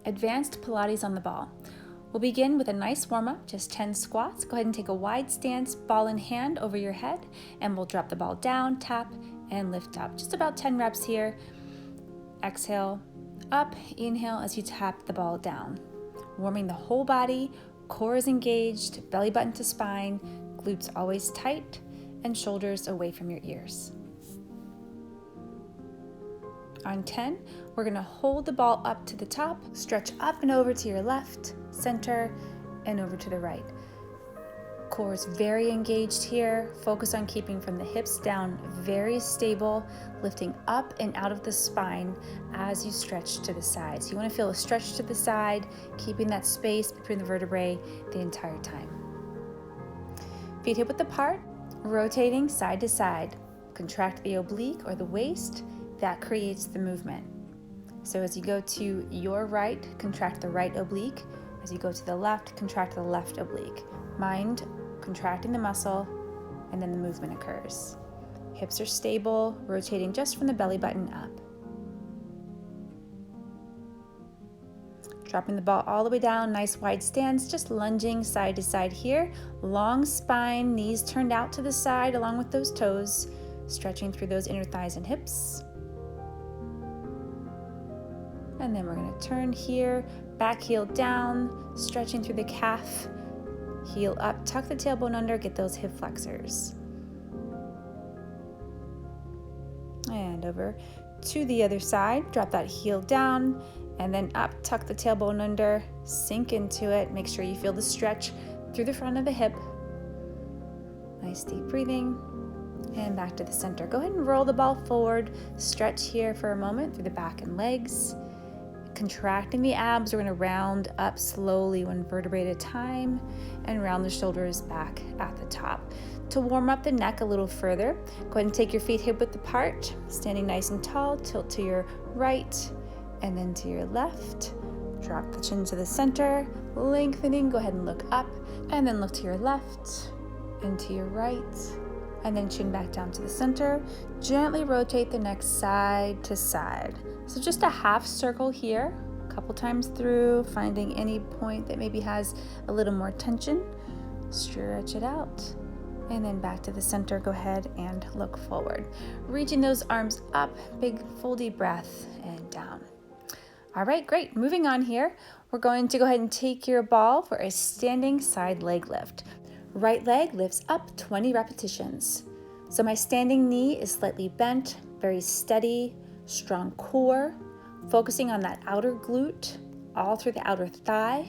Advanced Pilates on the ball. We'll begin with a nice warm-up, just 10 squats. Go ahead and take a wide stance, ball in hand over your head, and we'll drop the ball down, tap, and lift up. Just about 10 reps here. Exhale, up, inhale as you tap the ball down. Warming the whole body, core is engaged, belly button to spine, glutes always tight, and shoulders away from your ears. On 10, we're going to hold the ball up to the top, stretch up and over to your left, center, and over to the right. Core is very engaged here. Focus on keeping from the hips down, very stable, lifting up and out of the spine as you stretch to the sides. You want to feel a stretch to the side, keeping that space between the vertebrae the entire time. Feet hip width apart, rotating side to side. Contract the oblique or the waist. That creates the movement. So as you go to your right, contract the right oblique. As you go to the left, contract the left oblique. Mind contracting the muscle, and then the movement occurs. Hips are stable, rotating just from the belly button up. Dropping the ball all the way down, nice wide stance, just lunging side to side here. Long spine, knees turned out to the side along with those toes, stretching through those inner thighs and hips. And then we're going to turn here, back heel down, stretching through the calf, heel up, tuck the tailbone under, get those hip flexors. And over to the other side, drop that heel down, and then up, tuck the tailbone under, sink into it. Make sure you feel the stretch through the front of the hip. Nice deep breathing, and back to the center. Go ahead and roll the ball forward, stretch here for a moment through the back and legs. Contracting the abs, we're going to round up slowly, one vertebrae at a time, and round the shoulders back at the top. To warm up the neck a little further, go ahead and take your feet hip width apart, standing nice and tall, tilt to your right and then to your left. Drop the chin to the center, lengthening, go ahead and look up, and then look to your left and to your right, and then chin back down to the center. Gently rotate the neck side to side. So just a half circle here, a couple times through, finding any point that maybe has a little more tension. Stretch it out. And then back to the center, go ahead and look forward. Reaching those arms up, big full deep breath, and down. All right, great. Moving on here, we're going to go ahead and take your ball for a standing side leg lift. Right leg lifts up 20 repetitions. So my standing knee is slightly bent, very steady, strong core, focusing on that outer glute, all through the outer thigh,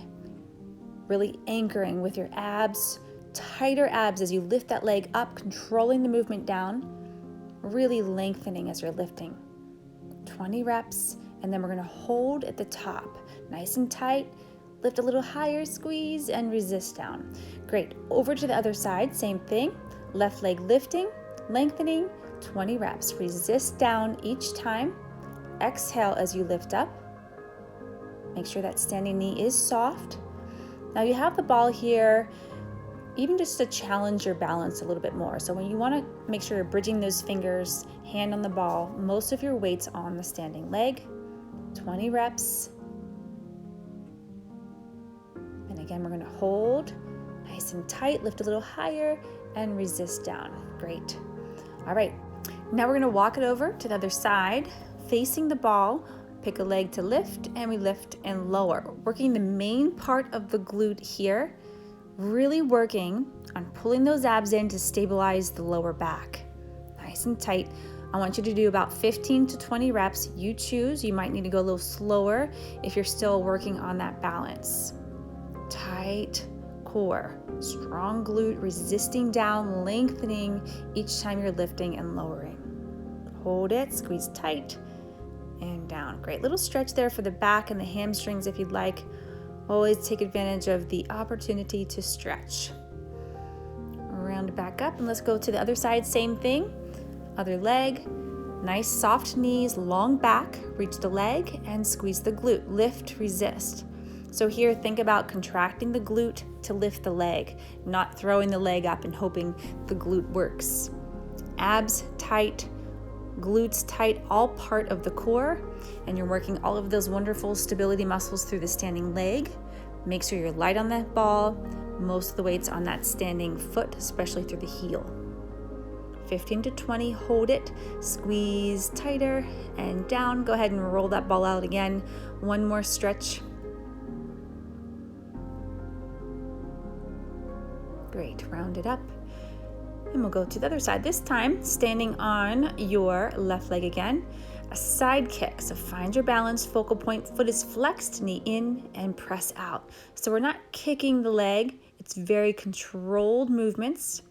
really anchoring with your abs, tighter abs as you lift that leg up, controlling the movement down, really lengthening as you're lifting. 20 reps, and then we're gonna hold at the top, nice and tight, lift a little higher, squeeze, and resist down. Great, over to the other side, same thing, left leg lifting, lengthening, 20 reps. Resist down each time. Exhale as you lift up. Make sure that standing knee is soft. Now you have the ball here, even just to challenge your balance a little bit more. So when you want to make sure you're bridging those fingers, hand on the ball, most of your weight's on the standing leg. 20 reps. And again, we're going to hold nice and tight, lift a little higher, and resist down. Great. All right. Now we're going to walk it over to the other side, facing the ball, pick a leg to lift, and we lift and lower. Working the main part of the glute here, really working on pulling those abs in to stabilize the lower back. Nice and tight. I want you to do about 15 to 20 reps. You choose. You might need to go a little slower if you're still working on that balance. Tight core, strong glute, resisting down, lengthening each time you're lifting and lowering. Hold it, squeeze tight, and down. Great little stretch there for the back and the hamstrings if you'd like. Always take advantage of the opportunity to stretch. Round it back up, and let's go to the other side, same thing. Other leg, nice soft knees, long back, reach the leg and squeeze the glute. Lift, resist. So here, think about contracting the glute to lift the leg, not throwing the leg up and hoping the glute works. Abs tight, glutes tight, all part of the core, and you're working all of those wonderful stability muscles through the standing leg. Make sure you're light on that ball. Most of the weight's on that standing foot, especially through the heel. 15 to 20, hold it, squeeze tighter and down. Go ahead and roll that ball out again. One more stretch. Great, round it up. And we'll go to the other side. This time, standing on your left leg again. A side kick, so find your balance, focal point, foot is flexed, knee in and press out. So we're not kicking the leg, it's very controlled movements.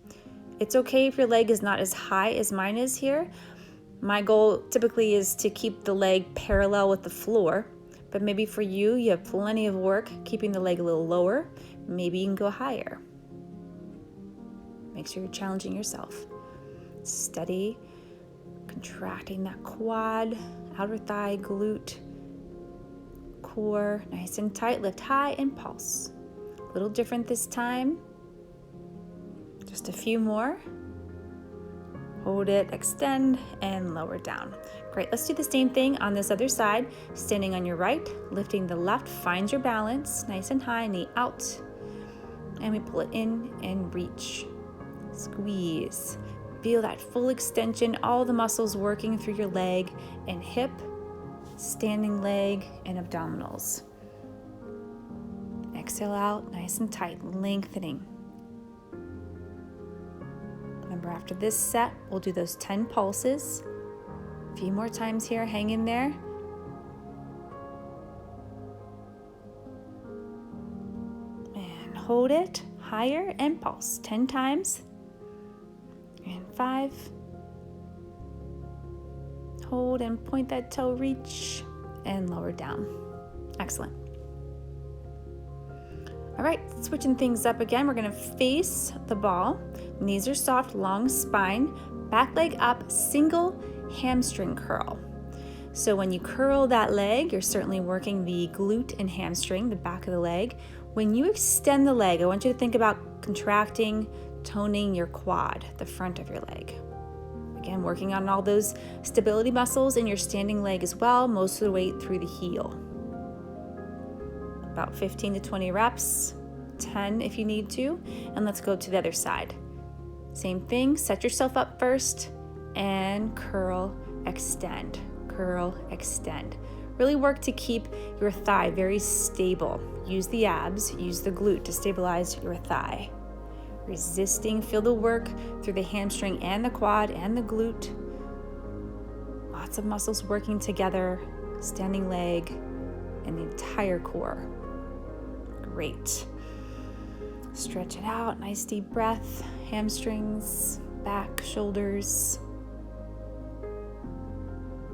It's okay if your leg is not as high as mine is here. My goal typically is to keep the leg parallel with the floor, but maybe for you, you have plenty of work keeping the leg a little lower. Maybe you can go higher. Make sure you're challenging yourself. Steady, contracting that quad, outer thigh, glute, core, nice and tight. Lift high and pulse. A little different this time. Just a few more. Hold it, extend, and lower down. Great, let's do the same thing on this other side. Standing on your right, lifting the left, find your balance, nice and high, knee out. And we pull it in and reach. Squeeze. Feel that full extension, all the muscles working through your leg and hip, standing leg, and abdominals. Exhale out, nice and tight, lengthening. Remember, after this set, we'll do those 10 pulses. A few more times here, hang in there. And hold it, higher, and pulse 10 times. And 5. Hold and point that toe, reach, and lower down. Excellent. All right, switching things up again. We're gonna face the ball. Knees are soft, long spine, back leg up, single hamstring curl. So when you curl that leg, you're certainly working the glute and hamstring, the back of the leg. When you extend the leg, I want you to think about contracting, toning your quad, the front of your leg. Again, working on all those stability muscles in your standing leg as well, most of the weight through the heel. About 15 to 20 reps, 10 if you need to, and let's go to the other side. Same thing, set yourself up first and curl, extend, curl, extend. Really work to keep your thigh very stable. Use the abs, use the glute to stabilize your thigh. Resisting, feel the work through the hamstring and the quad and the glute. Lots of muscles working together, standing leg and the entire core. Great. Stretch it out, nice deep breath, hamstrings, back, shoulders.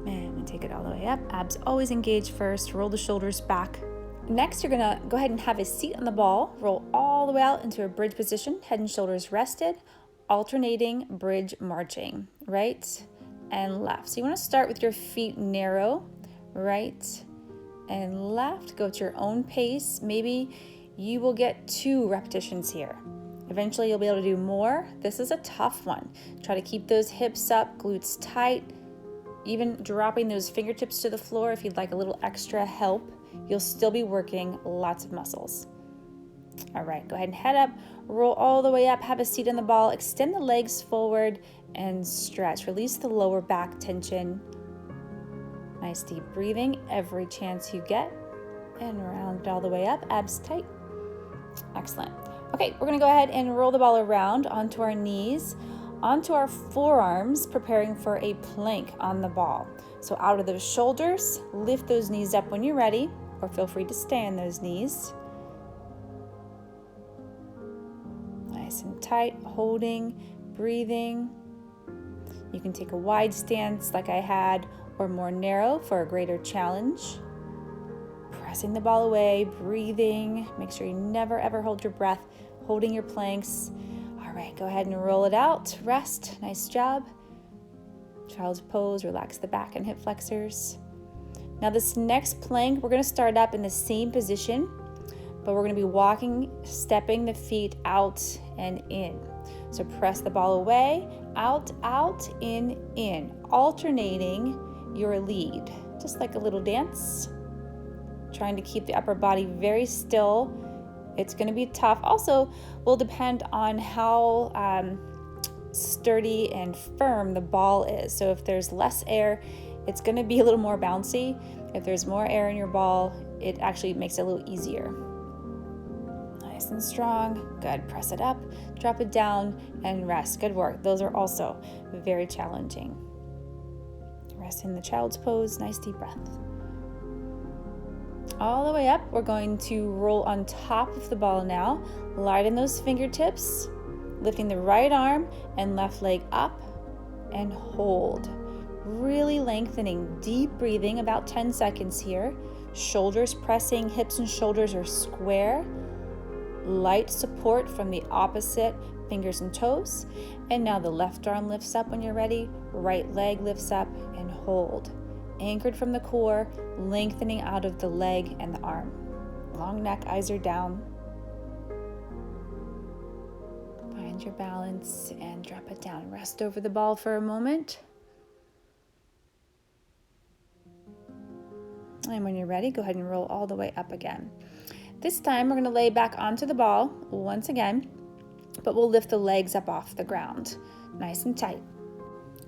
And we take it all the way up. Abs always engage first, roll the shoulders back. Next, you're gonna go ahead and have a seat on the ball, roll all the way out into a bridge position, head and shoulders rested, alternating bridge marching, right and left. So you wanna start with your feet narrow, right and left, go to your own pace. Maybe you will get 2 repetitions here. Eventually you'll be able to do more. This is a tough one. Try to keep those hips up, glutes tight, even dropping those fingertips to the floor if you'd like a little extra help. You'll still be working lots of muscles. All right, go ahead and head up, roll all the way up, have a seat on the ball, extend the legs forward and stretch. Release the lower back tension. Nice deep breathing every chance you get, and round it all the way up, abs tight. Excellent. Okay, we're gonna go ahead and roll the ball around onto our knees, onto our forearms, preparing for a plank on the ball. So out of those shoulders, lift those knees up when you're ready, or feel free to stay on those knees. Nice and tight, holding, breathing. You can take a wide stance like I had, or more narrow for a greater challenge. Pressing the ball away, breathing. Make sure you never ever hold your breath, holding your planks. All right, go ahead and roll it out. Rest, nice job. Child's pose, relax the back and hip flexors. Now this next plank, we're gonna start up in the same position, but we're gonna be walking, stepping the feet out and in. So press the ball away, Out, out, in, alternating your lead, just like a little dance. Trying to keep the upper body very still. It's going to be tough. Also, will depend on how sturdy and firm the ball is. So if there's less air, it's going to be a little more bouncy. If there's more air in your ball, it actually makes it a little easier. Nice and strong. Good. Press it up, drop it down, and rest. Good work. Those are also very challenging. Rest in the child's pose. Nice deep breath. All the way up, we're going to roll on top of the ball now. Lighten those fingertips, lifting the right arm and left leg up, and hold. Really lengthening, deep breathing, about 10 seconds here. Shoulders pressing, hips and shoulders are square. Light support from the opposite fingers and toes. And now the left arm lifts up when you're ready. Right leg lifts up and hold. Anchored from the core, lengthening out of the leg and the arm. Long neck, eyes are down. Find your balance and drop it down. Rest over the ball for a moment. And when you're ready, go ahead and roll all the way up again. This time we're going to lay back onto the ball once again, but we'll lift the legs up off the ground, nice and tight.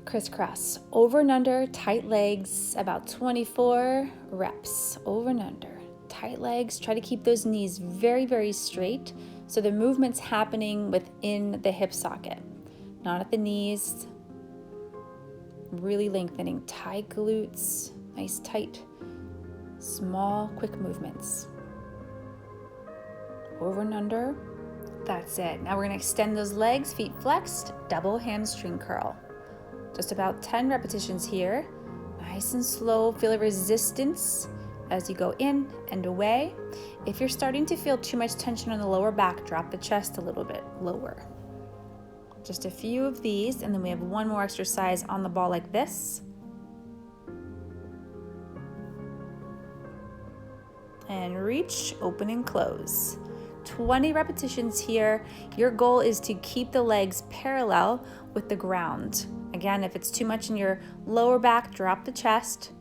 Crisscross, over and under, tight legs, about 24 reps, over and under. Tight legs, try to keep those knees very, very straight so the movement's happening within the hip socket, not at the knees. Really lengthening, tight glutes, nice tight, small, quick movements. Over and under, that's it. Now we're gonna extend those legs, feet flexed, double hamstring curl. Just about 10 repetitions here. Nice and slow, feel a resistance as you go in and away. If you're starting to feel too much tension on the lower back, drop the chest a little bit lower. Just a few of these, and then we have one more exercise on the ball like this. And reach, open and close. 20 repetitions here. Your goal is to keep the legs parallel with the ground. Again, if it's too much in your lower back, drop the chest.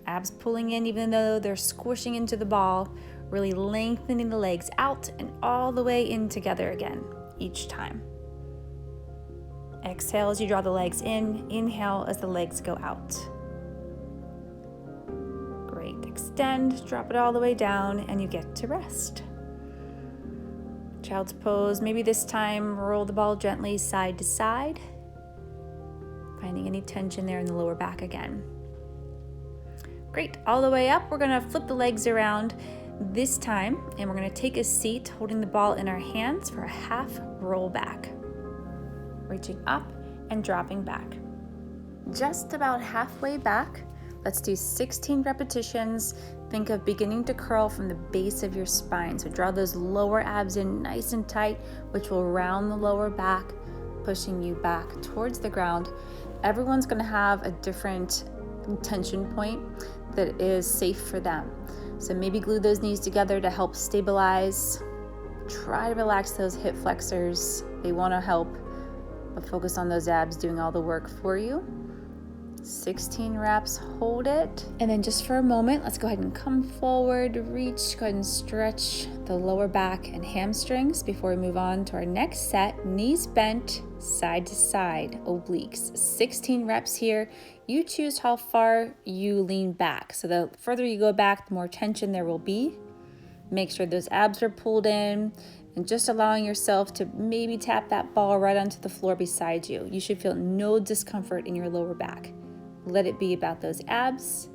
Abs pulling in even though they're squishing into the ball, really lengthening the legs out and all the way in together again, each time. Exhale as you draw the legs in, inhale as the legs go out. Great, extend, drop it all the way down, and you get to rest. Child's pose, maybe this time roll the ball gently side to side. Finding any tension there in the lower back again. Great, all the way up, we're gonna flip the legs around this time, and we're gonna take a seat holding the ball in our hands for a half roll back. Reaching up and dropping back. Just about halfway back, let's do 16 repetitions. Think of beginning to curl from the base of your spine. So draw those lower abs in nice and tight, which will round the lower back, pushing you back towards the ground. Everyone's gonna have a different tension point that is safe for them. So maybe glue those knees together to help stabilize. Try to relax those hip flexors. They wanna help, but focus on those abs doing all the work for you. 16 reps, hold it. And then just for a moment, let's go ahead and come forward, reach, go ahead and stretch the lower back and hamstrings before we move on to our next set. Knees bent, side to side, obliques. 16 reps here. You choose how far you lean back. So the further you go back, the more tension there will be. Make sure those abs are pulled in and just allowing yourself to maybe tap that ball right onto the floor beside you. You should feel no discomfort in your lower back. Let it be about those abs.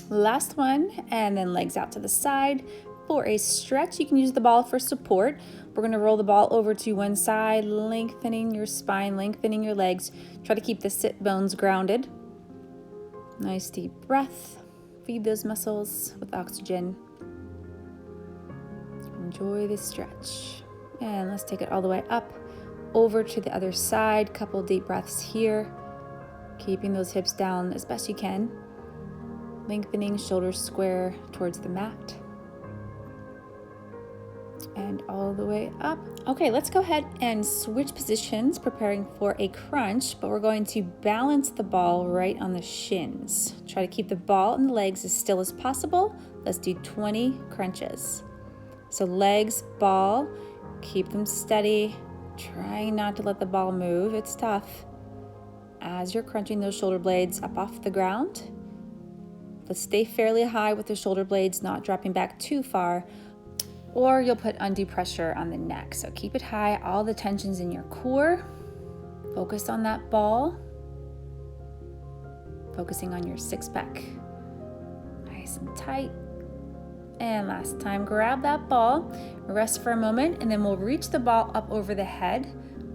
Last one, and then legs out to the side. For a stretch, you can use the ball for support. We're gonna roll the ball over to one side, lengthening your spine, lengthening your legs. Try to keep the sit bones grounded. Nice deep breath. Feed those muscles with oxygen. Enjoy this stretch. And let's take it all the way up, over to the other side. Couple deep breaths here. Keeping those hips down as best you can. Lengthening, shoulders square towards the mat. and all the way up. Okay, let's go ahead and switch positions, preparing for a crunch, but we're going to balance the ball right on the shins. Try to keep the ball and the legs as still as possible. Let's do 20 crunches. So legs, ball, keep them steady, trying not to let the ball move. It's tough. As you're crunching those shoulder blades up off the ground, let's stay fairly high with the shoulder blades, not dropping back too far, or you'll put undue pressure on the neck. So keep it high, all the tension's in your core. Focus on that ball. Focusing on your six-pack. Nice and tight. And last time, grab that ball, rest for a moment, and then we'll reach the ball up over the head,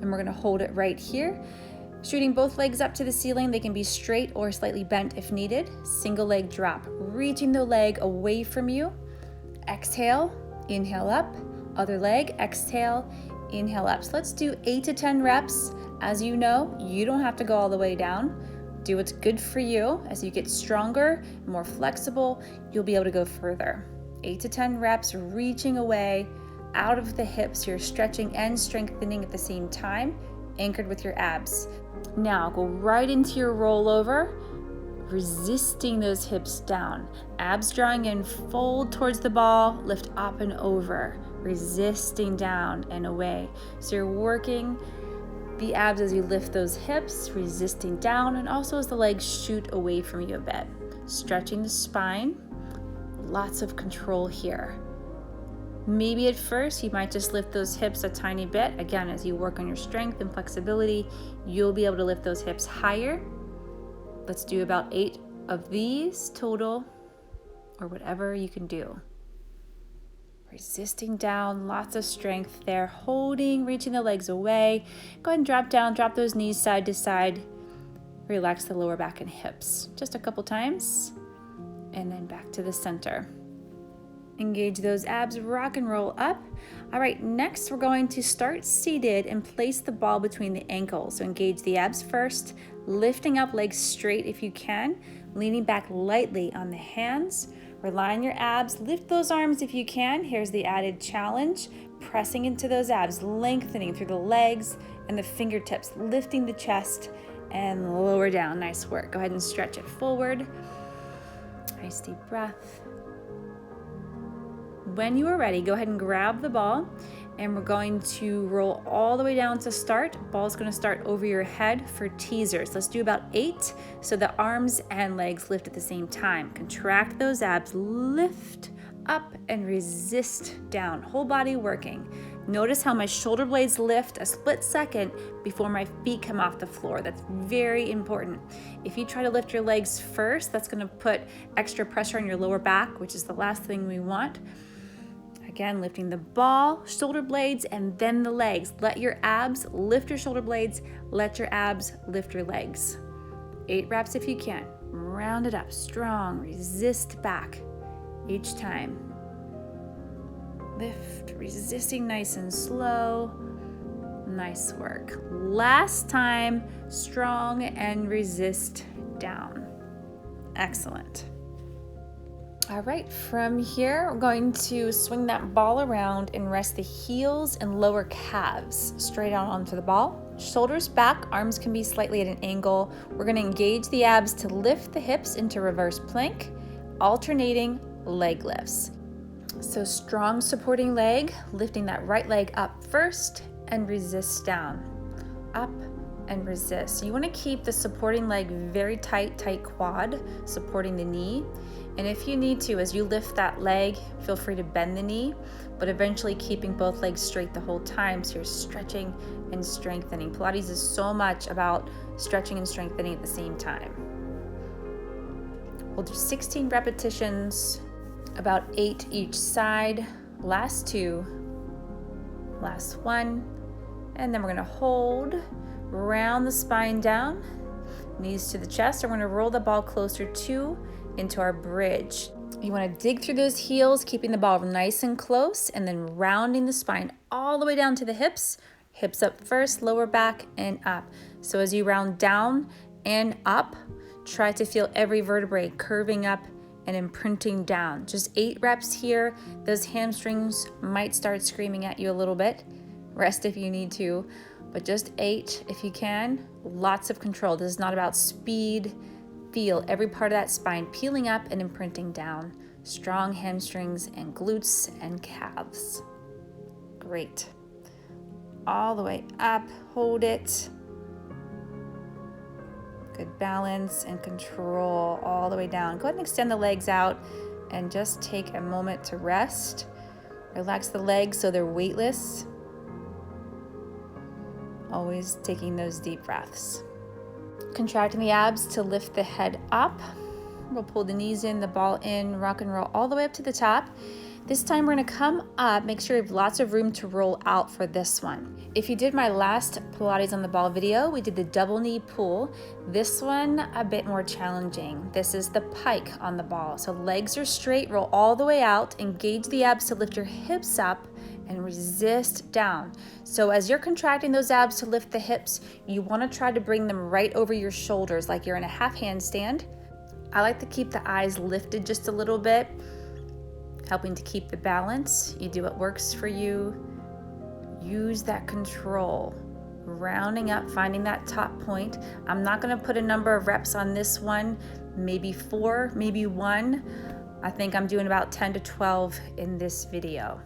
and we're gonna hold it right here. Shooting both legs up to the ceiling. They can be straight or slightly bent if needed. Single leg drop, reaching the leg away from you. Exhale, inhale up. Other leg, exhale, inhale up. So let's do 8 to 10 reps. As you know, you don't have to go all the way down. Do what's good for you. As you get stronger, more flexible, you'll be able to go further. 8 to 10 reps, reaching away out of the hips. You're stretching and strengthening at the same time, anchored with your abs. Now go right into your rollover, resisting those hips down. Abs drawing in, fold towards the ball, lift up and over, resisting down and away. So you're working the abs as you lift those hips, resisting down, and also as the legs shoot away from you a bit. Stretching the spine, lots of control here. Maybe at first you might just lift those hips a tiny bit. Again, as you work on your strength and flexibility, you'll be able to lift those hips higher. Let's do about 8 of these total, or whatever you can do. Resisting down, lots of strength there, holding, reaching the legs away. Go ahead and drop down, drop those knees side to side. Relax the lower back and hips. Just a couple times, and then back to the center. Engage those abs, rock and roll up. All right, next we're going to start seated and place the ball between the ankles. So engage the abs first, lifting up legs straight if you can, leaning back lightly on the hands. Rely on your abs, lift those arms if you can. Here's the added challenge, pressing into those abs, lengthening through the legs and the fingertips, lifting the chest and lower down. Nice work. Go ahead and stretch it forward. Nice deep breath. When you are ready, go ahead and grab the ball, and we're going to roll all the way down to start. Ball's going to start over your head for teasers. Let's do about 8, so the arms and legs lift at the same time. Contract those abs, lift up and resist down. Whole body working. Notice how my shoulder blades lift a split second before my feet come off the floor. That's very important. If you try to lift your legs first, that's going to put extra pressure on your lower back, which is the last thing we want. Again, lifting the ball, shoulder blades, and then the legs. Let your abs lift your shoulder blades. Let your abs lift your legs. 8 reps if you can. Round it up, strong, resist back each time. Lift, resisting nice and slow. Nice work. Last time, strong and resist down. Excellent. All right, from here, we're going to swing that ball around and rest the heels and lower calves straight out onto the ball. Shoulders back, arms can be slightly at an angle. We're gonna engage the abs to lift the hips into reverse plank, alternating leg lifts. So strong supporting leg, lifting that right leg up first and resist down. Up and resist. So you wanna keep the supporting leg very tight quad, supporting the knee. And if you need to, as you lift that leg, feel free to bend the knee, but eventually keeping both legs straight the whole time, so you're stretching and strengthening. Pilates is so much about stretching and strengthening at the same time. We'll do 16 repetitions, about 8 each side. Last 2, last 1, and then we're gonna hold, round the spine down, knees to the chest. We're gonna roll the ball closer into our bridge. You want to dig through those heels, keeping the ball nice and close, and then rounding the spine all the way down to the hips. Hips up first, lower back and up. So as you round down and up, try to feel every vertebrae curving up and imprinting down. Just 8 reps here. Those hamstrings might start screaming at you a little bit. Rest if you need to, but just 8 if you can. Lots of control. This is not about speed. Feel every part of that spine peeling up and imprinting down. Strong hamstrings and glutes and calves. Great. All the way up, hold it. Good balance and control all the way down. Go ahead and extend the legs out and just take a moment to rest. Relax the legs so they're weightless. Always taking those deep breaths. Contracting the abs to lift the head up. We'll pull the knees in, the ball in, rock and roll all the way up to the top. This time we're gonna come up, make sure you have lots of room to roll out for this one. If you did my last Pilates on the ball video, we did the double knee pull. This one, a bit more challenging. This is the pike on the ball. So legs are straight, roll all the way out, engage the abs to lift your hips up and resist down. So as you're contracting those abs to lift the hips, you wanna try to bring them right over your shoulders like you're in a half handstand. I like to keep the eyes lifted just a little bit, helping to keep the balance. You do what works for you. Use that control. Rounding up, finding that top point. I'm not gonna put a number of reps on this one, maybe 4, maybe 1. I think I'm doing about 10 to 12 in this video.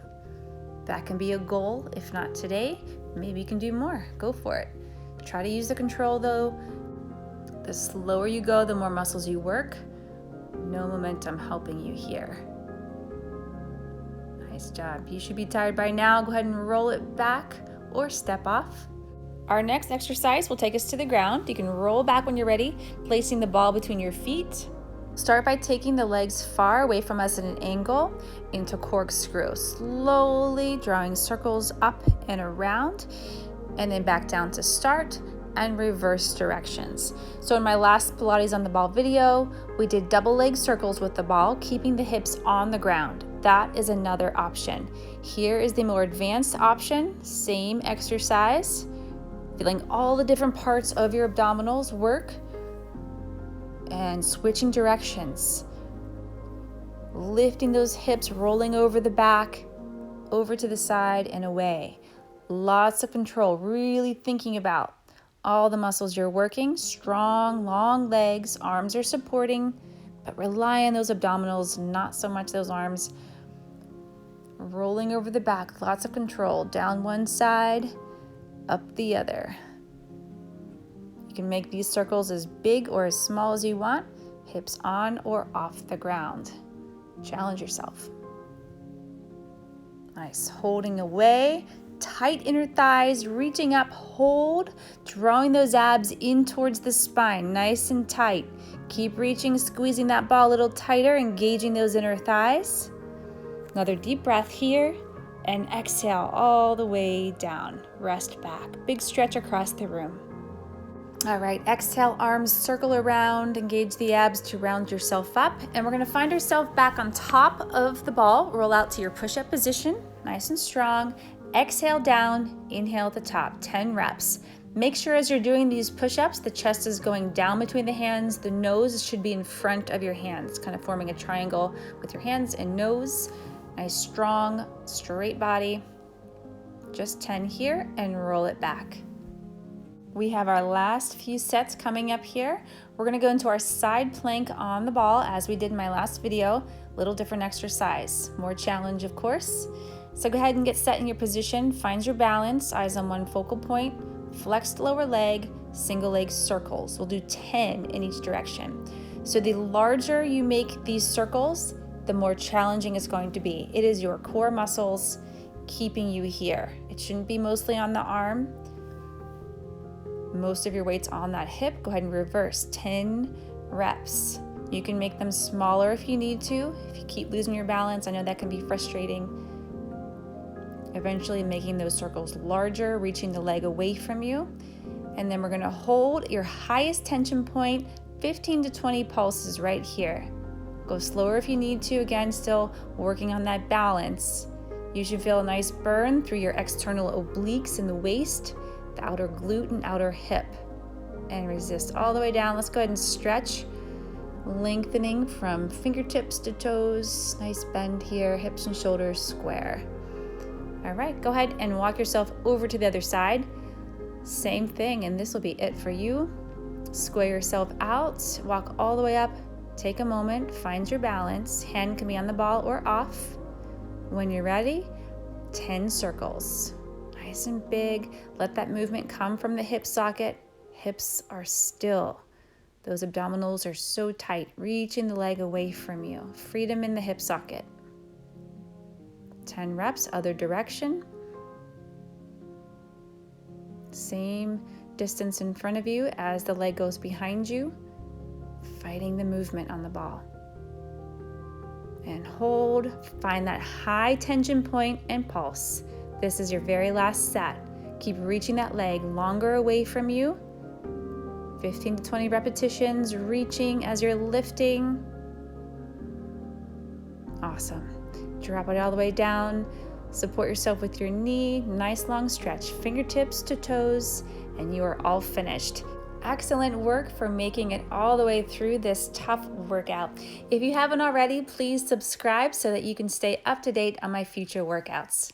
That can be a goal. If not today, maybe you can do more. Go for it. Try to use the control though. The slower you go, the more muscles you work. No momentum helping you here. Nice job. You should be tired by now. Go ahead and roll it back or step off. Our next exercise will take us to the ground. You can roll back when you're ready, placing the ball between your feet. Start by taking the legs far away from us at an angle into corkscrew. Slowly drawing circles up and around, and then back down to start and reverse directions. So in my last Pilates on the ball video, we did double leg circles with the ball, keeping the hips on the ground. That is another option. Here is the more advanced option, same exercise, feeling all the different parts of your abdominals work and switching directions. Lifting those hips, rolling over the back, over to the side and away. Lots of control, really thinking about all the muscles you're working. Strong, long legs, arms are supporting, but rely on those abdominals, not so much those arms. Rolling over the back, lots of control. Down one side, up the other. You can make these circles as big or as small as you want, hips on or off the ground. Challenge yourself. Nice, holding away. Tight inner thighs, reaching up, hold, drawing those abs in towards the spine, nice and tight. Keep reaching, squeezing that ball a little tighter, engaging those inner thighs. Another deep breath here, and exhale all the way down. Rest back, big stretch across the room. All right, exhale, arms circle around, engage the abs to round yourself up, and we're gonna find ourselves back on top of the ball. Roll out to your push-up position, nice and strong. Exhale down, inhale at the top, 10 reps. Make sure as you're doing these push-ups, the chest is going down between the hands, the nose should be in front of your hands, kind of forming a triangle with your hands and nose. Nice, strong, straight body. Just 10 here and roll it back. We have our last few sets coming up here. We're gonna go into our side plank on the ball as we did in my last video. Little different exercise, more challenge of course. So go ahead and get set in your position, find your balance, eyes on one focal point, flexed lower leg, single leg circles. We'll do 10 in each direction. So the larger you make these circles, the more challenging it's going to be. It is your core muscles keeping you here. It shouldn't be mostly on the arm. Most of your weight's on that hip. Go ahead and reverse, 10 reps. You can make them smaller if you need to. If you keep losing your balance, I know that can be frustrating. Eventually making those circles larger, reaching the leg away from you. And then we're gonna hold your highest tension point, 15 to 20 pulses right here. Go slower if you need to, again, still working on that balance. You should feel a nice burn through your external obliques in the waist, the outer glute and outer hip. And resist all the way down. Let's go ahead and stretch lengthening from fingertips to toes. Nice bend here, hips and shoulders square. All right, go ahead and walk yourself over to the other side. Same thing, and this will be it for you. Square yourself out, walk all the way up, take a moment, find your balance. Hand can be on the ball or off. When you're ready, 10 circles. Nice and big. Let that movement come from the hip socket. Hips are still. Those abdominals are so tight, reaching the leg away from you. Freedom in the hip socket. 10 reps, other direction. Same distance in front of you as the leg goes behind you, fighting the movement on the ball. And hold, find that high tension point and pulse. This is your very last set. Keep reaching that leg longer away from you. 15 to 20 repetitions, reaching as you're lifting. Awesome. Drop it all the way down. Support yourself with your knee. Nice long stretch, fingertips to toes, and you are all finished. Excellent work for making it all the way through this tough workout. If you haven't already, please subscribe so that you can stay up to date on my future workouts.